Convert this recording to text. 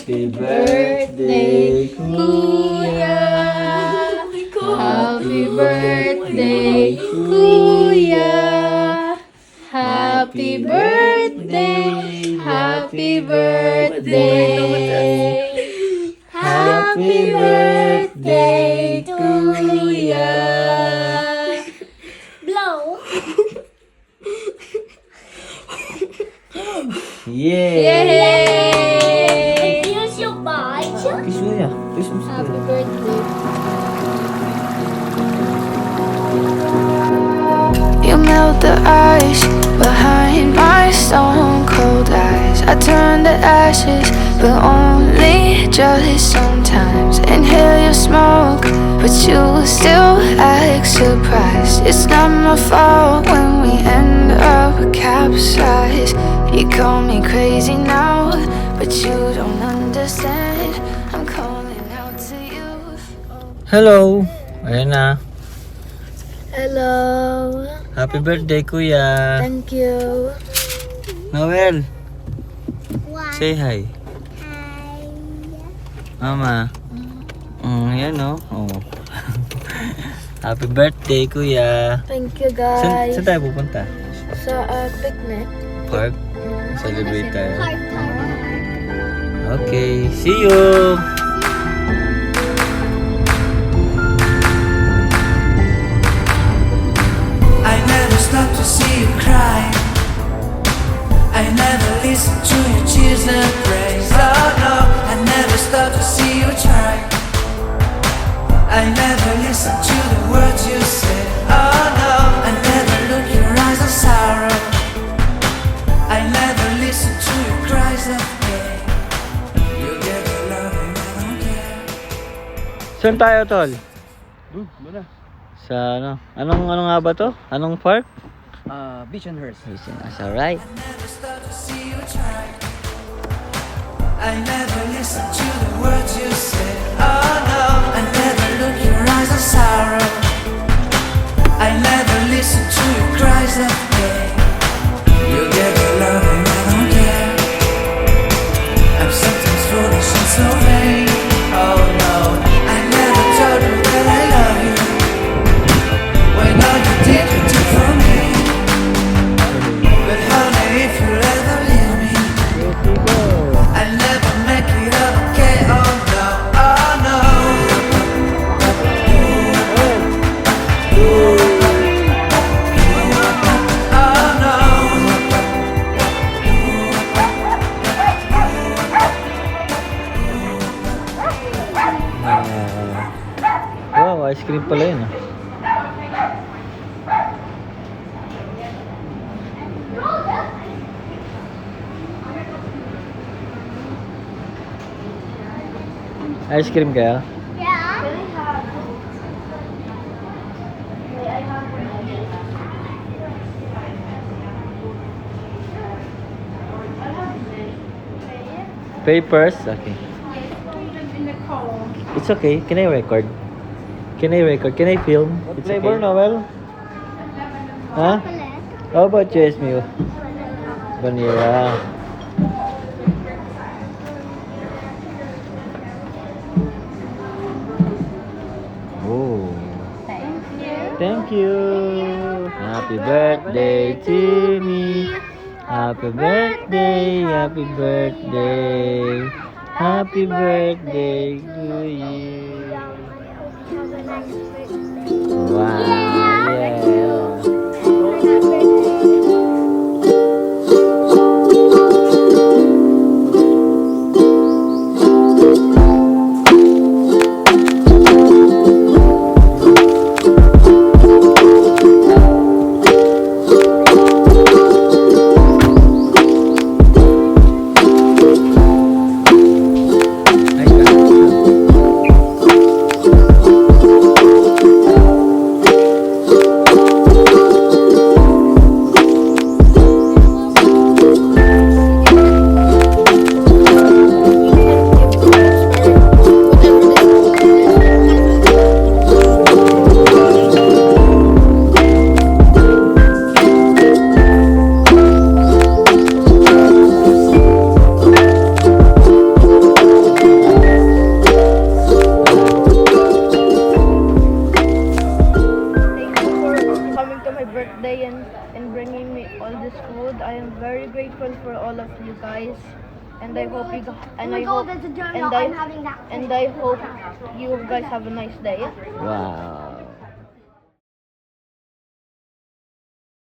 Happy birthday, Kuya. Happy birthday, Kuya. Happy birthday, happy birthday. Happy birthday, Kuya. Blow. Yay! Here's your bite. Kiss mo niya. Kiss mo siya. Happy birthday. You melt the ice behind my stone cold eyes. I turn to ashes, but only just sometimes. Inhale your smoke, but you still act surprised. It's not my fault when we end up capsized. You call me crazy now, but you don't understand. I'm calling out to you. Hello! Ayan na. Hello. Happy birthday, Kuya. Thank you. Noel, What? say hi. Mama. Yan o. Oh. Happy birthday, Kuya. Thank you, Saan guys. tayo pupunta? Sa picnic. Park? Celebrate tayo. Heart. Okay, see you! I never stop to see you cry. I never listen to your tears and praise. Oh no, I never stop to see you try. I never listen to the words you say. Oh no, I never look your eyes of sorrow. I never listen to your cries of pain. You get the love and I don't care. Saan tayo, Tol? Sa ano? Ano nga ba to? Anong park? Beach and Hearst. That's alright. Never stop to see you try. I never listen to the words you say. Oh no, I never look your eyes of sorrow. I never listen to your cries of pain. You get the love and I don't care. I'm sometimes foolish and so vain. Oh no, I never told you that I love you. When all you did you took from me. But honey, if you ever leave me, I'll never make it okay. Oh no, oh no. Oh no. Wow, ice cream pala yun. Ice cream kaya? Yeah. Papers? Okay. It's okay. Can I record? Can I record? Can I film? It's flavor, okay. Noel? Huh? How about you, Esmeo? Vanilla. Oh. Thank you. Happy birthday to me. Happy birthday, happy birthday. Happy birthday to you. Wow. Yeah. my birthday and bringing me all this food. I am very grateful for all of you guys, and I hope you and I hope you guys have a nice day. Wow.